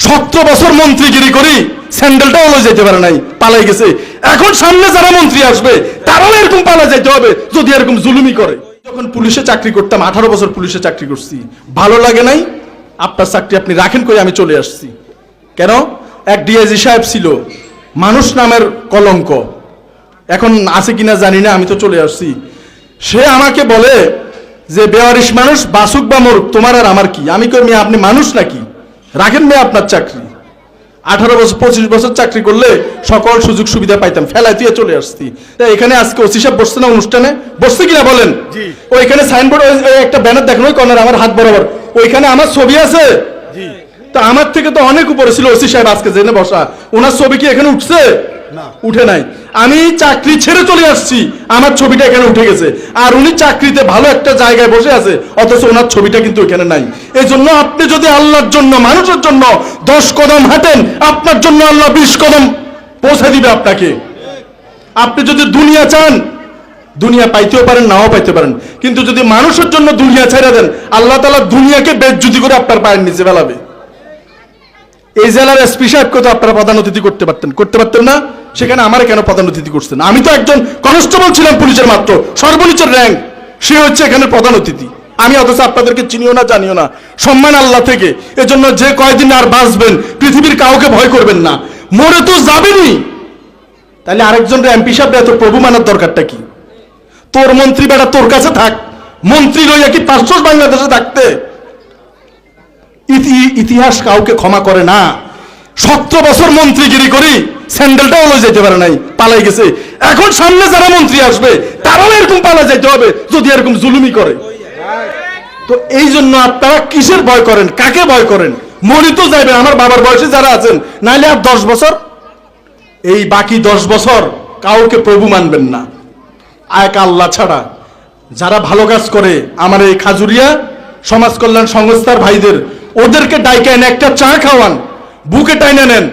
17 বছর মন্ত্রীগিরি করি স্যান্ডেলটাও লয়ে যেতে পারে নাই, পালাই গেছে। এখন সামনে যারা মন্ত্রী আসবে তারাও এরকম পালা যেতে হবে যদি এরকম জুলুমি করে। যখন পুলিশে চাকরি করতাম, 18 বছর পুলিশে চাকরি করছি, ভালো লাগে নাই। আপনার চাকরি আপনি রাখেন কই, আমি চলে আসছি। কেন? এক ডিআইজি সাহেব ছিল, মানুষ নামের কলঙ্ক, এখন আছে কিনা জানি না, আমি তো চলে আসছি। সে আমাকে বলে যে বেওয়ারিশ মানুষ বাসুক বা মরুক তোমার আর আমার কি। আমি কই মিয়া আপনি মানুষ নাকি, রাখেন মেয়ে আপনার চাকরি। 18 বছর 25 বছর চাকরি করলে সকল সুযোগ সুবিধা পাইতাম, ফেলাই তুই চলে আসছি। তাই এখানে আজকে ওসি সাহেব বসছে না অনুষ্ঠানে, বসছে কিনা বলেন? ওইখানে সাইনবোর্ড একটা ব্যানার দেখেন ওই কর্নার আমার হাত বরাবর, ওইখানে আমার ছবি আছে। তা আমার থেকে তো অনেক উপরে ছিল ওসি সাহেব আজকে জেনে বসা, ওনার ছবি কি এখানে উঠছে? উঠে নাই। আমি চাকরি ছেড়ে চলে আসছি, আমার ছবিটা এখানে উঠে গেছে। আর উনি চাকরিতে ভালো একটা জায়গায় বসে আছে, অথচ ওনার ছবিটা কিন্তু এখানে নাই। এই জন্য আপনি যদি আল্লাহর জন্য, মানুষের জন্য 10 কদম হাঁটেন, আপনার জন্য আল্লাহ 20 কদম পৌঁছে দিবে আপনাকে। আপনি যদি দুনিয়া চান, দুনিয়া পাইতেও পারেন, নাও পাইতে পারেন, কিন্তু যদি মানুষের জন্য দুনিয়া ছেড়ে দেন, আল্লাহ তাআলা দুনিয়াকে বেজ্জতি করে আপনার পায়ের নিচে ফেলাবে। এই জেলার এসপি সাহেবকে তো আপনারা প্রধান অতিথি করতে পারতেন না? সেখানে আমার কেন প্রধান অতিথি করছেন? আমি তো একজন কনস্টেবল ছিলাম পুলিশের, মাত্র সর্বনিচের র্যাঙ্ক, সে হচ্ছে এখানে প্রধান অতিথি। আমি অথচ আপনাদেরকে চিনিও না, জানিও না। সম্মান আল্লাহ থেকে, এজন্য যে কয়দিন আর বাঁচবেন পৃথিবীর কাউকে ভয় করবেন না, মরে তো যাবেনই। তাহলে আরেকজন এমপি সাহেব এত প্রভু মানার দরকারটা কি? তোর মন্ত্রী বেটা তোর কাছে থাক, মন্ত্রী লইয়া কি 500 বাংলাদেশে থাকতে? ইতিহাস কাউকে ক্ষমা করে না। 17 বছর মন্ত্রীগিরি করি স্যান্ডেলটাও লয়ে যেতে পারে নাই, পালাই গেছে। এখন সামনে যারা মন্ত্রী আসবে তারাও এরকম পালা যেতে হবে যদি এরকম জুলুমি করে। তো এই জন্য আপনারা কিসের ভয় করেন, কাকে ভয় করেন? মরি তো যাইবেন, আমার বাবার বয়সে যারা আছেন, নাইলে আর 10 বছর, এই বাকি 10 বছর কাউকে প্রভু মানবেন না, এক আল্লাহ ছাড়া। যারা ভালো কাজ করে আমার এই খাজুরিয়া সমাজ কল্যাণ সংস্থার ভাইদের, ওদেরকে ডাইকা এনে একটা চা খাওয়ান, বুকে টাইনে নেন।